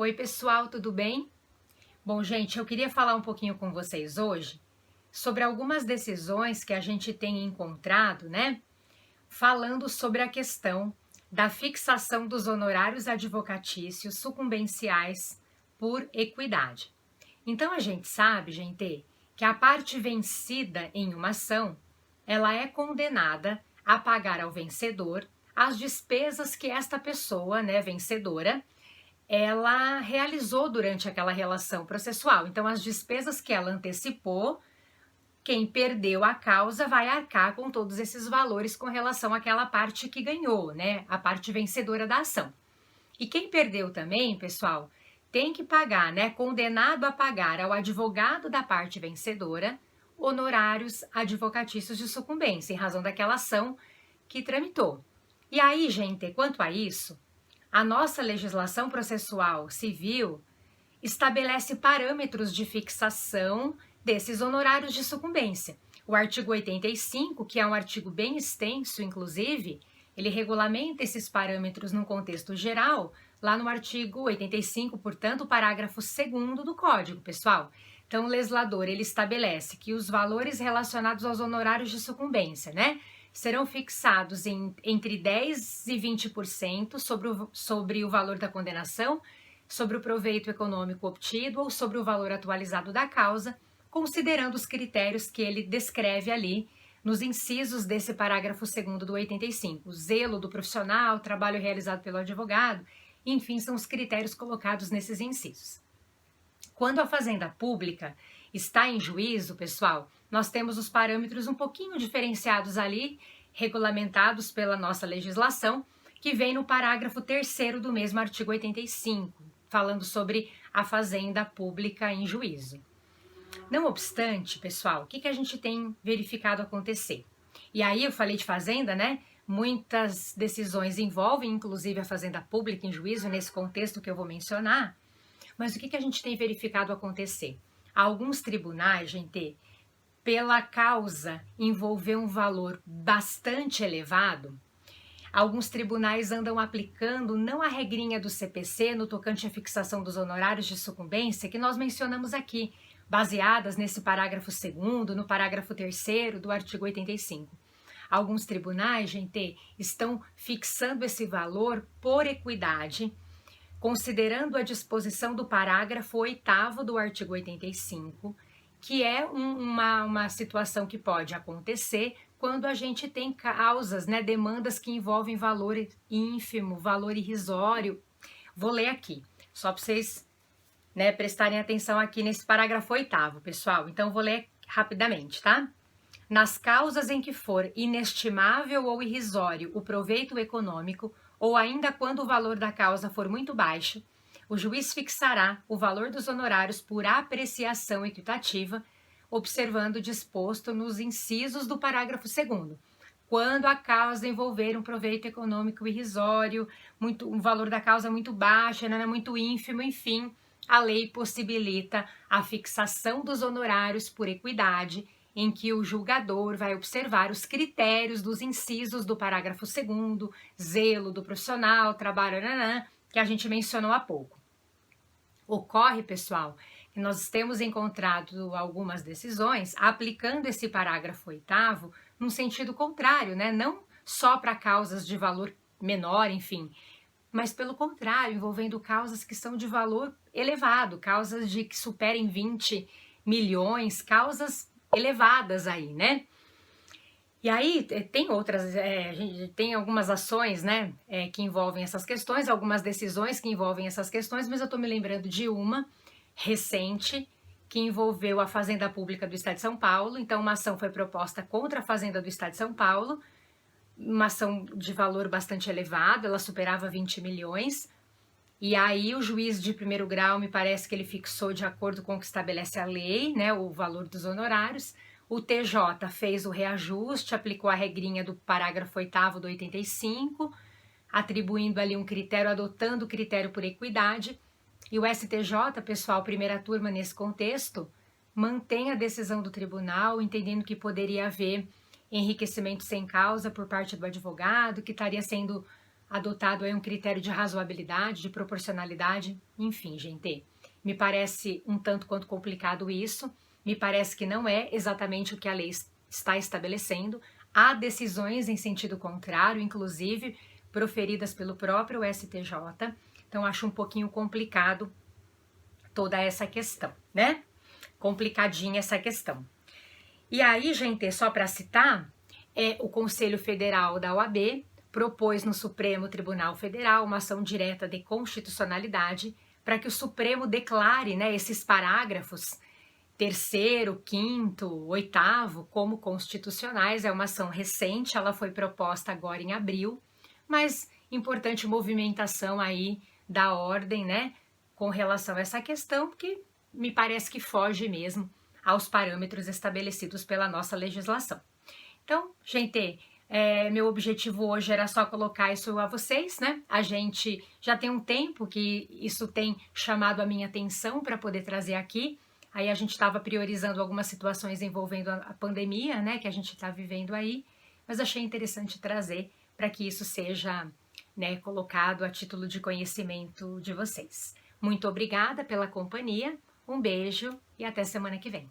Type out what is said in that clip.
Oi pessoal, tudo bem? Bom, gente, eu queria falar um pouquinho com vocês hoje sobre algumas decisões que a gente tem encontrado, né? Falando sobre a questão da fixação dos honorários advocatícios sucumbenciais por equidade. Então a gente sabe, gente, que a parte vencida em uma ação, ela é condenada a pagar ao vencedor as despesas que esta pessoa, né, vencedora, ela realizou durante aquela relação processual. Então, as despesas que ela antecipou, quem perdeu a causa vai arcar com todos esses valores com relação àquela parte que ganhou, né? A parte vencedora da ação. E quem perdeu também, pessoal, tem que pagar, né? Condenado a pagar ao advogado da parte vencedora honorários advocatícios de sucumbência, em razão daquela ação que tramitou. E aí, gente, quanto a isso, a nossa legislação processual civil estabelece parâmetros de fixação desses honorários de sucumbência. O artigo 85, que é um artigo bem extenso, inclusive, ele regulamenta esses parâmetros num contexto geral, lá no artigo 85, portanto, o parágrafo 2º do Código, pessoal. Então, o legislador, ele estabelece que os valores relacionados aos honorários de sucumbência, né, serão fixados entre 10% e 20% sobre o valor da condenação, sobre o proveito econômico obtido ou sobre o valor atualizado da causa, considerando os critérios que ele descreve ali nos incisos desse parágrafo 2º do 85. O zelo do profissional, trabalho realizado pelo advogado, enfim, são os critérios colocados nesses incisos. Quando a fazenda pública está em juízo, pessoal, nós temos os parâmetros um pouquinho diferenciados ali, regulamentados pela nossa legislação, que vem no parágrafo 3º do mesmo artigo 85, falando sobre a fazenda pública em juízo. Não obstante, pessoal, o que a gente tem verificado acontecer? E aí eu falei de fazenda, né? Muitas decisões envolvem, inclusive, a fazenda pública em juízo, nesse contexto que eu vou mencionar. Mas o que a gente tem verificado acontecer? Alguns tribunais, gente, pela causa envolver um valor bastante elevado, alguns tribunais andam aplicando não a regrinha do CPC no tocante à fixação dos honorários de sucumbência que nós mencionamos aqui, baseadas nesse parágrafo 2º, no parágrafo 3º do artigo 85. Alguns tribunais, gente, estão fixando esse valor por equidade, considerando a disposição do parágrafo 8º do artigo 85, que é uma situação que pode acontecer quando a gente tem causas, né, demandas que envolvem valor ínfimo, valor irrisório. Vou ler aqui, só para vocês, né, prestarem atenção aqui nesse parágrafo 8º, pessoal. Então, vou ler rapidamente, tá? Nas causas em que for inestimável ou irrisório o proveito econômico, ou ainda quando o valor da causa for muito baixo, o juiz fixará o valor dos honorários por apreciação equitativa, observando o disposto nos incisos do parágrafo 2º. Quando a causa envolver um proveito econômico irrisório, um valor da causa muito baixo, não é muito ínfimo, enfim, a lei possibilita a fixação dos honorários por equidade, em que o julgador vai observar os critérios dos incisos do parágrafo 2º, zelo do profissional, trabalho, que a gente mencionou há pouco. Ocorre, pessoal, que nós temos encontrado algumas decisões aplicando esse parágrafo 8º num sentido contrário, né? Não só para causas de valor menor, enfim, mas pelo contrário, envolvendo causas que são de valor elevado, causas que superem 20 milhões, causas elevadas aí, né? E aí tem outras, a gente tem algumas ações, né, que envolvem essas questões, algumas decisões que envolvem essas questões, mas eu tô me lembrando de uma recente que envolveu a Fazenda Pública do Estado de São Paulo. Então, uma ação foi proposta contra a Fazenda do Estado de São Paulo, uma ação de valor bastante elevado, ela superava 20 milhões, e aí o juiz de primeiro grau, me parece que ele fixou de acordo com o que estabelece a lei, né, o valor dos honorários. O TJ fez o reajuste, aplicou a regrinha do parágrafo 8º do 85, atribuindo ali um critério, adotando o critério por equidade. E o STJ, pessoal, primeira turma nesse contexto, mantém a decisão do tribunal, entendendo que poderia haver enriquecimento sem causa por parte do advogado, que estaria sendo adotado aí um critério de razoabilidade, de proporcionalidade, enfim, gente. Me parece um tanto quanto complicado isso, me parece que não é exatamente o que a lei está estabelecendo. Há decisões em sentido contrário, inclusive proferidas pelo próprio STJ, então acho um pouquinho complicado toda essa questão, né? Complicadinha essa questão. E aí, gente, só para citar, o Conselho Federal da OAB propôs no Supremo Tribunal Federal uma ação direta de constitucionalidade para que o Supremo declare, né, esses parágrafos 3º, 5º, 8º como constitucionais. É uma ação recente, ela foi proposta agora em abril, mas importante movimentação aí da ordem, né, com relação a essa questão, que me parece que foge mesmo aos parâmetros estabelecidos pela nossa legislação. Então, gente, meu objetivo hoje era só colocar isso a vocês, né? A gente já tem um tempo que isso tem chamado a minha atenção para poder trazer aqui. Aí a gente estava priorizando algumas situações envolvendo a pandemia, né, que a gente está vivendo aí, mas achei interessante trazer para que isso seja, né, colocado a título de conhecimento de vocês. Muito obrigada pela companhia, um beijo e até semana que vem.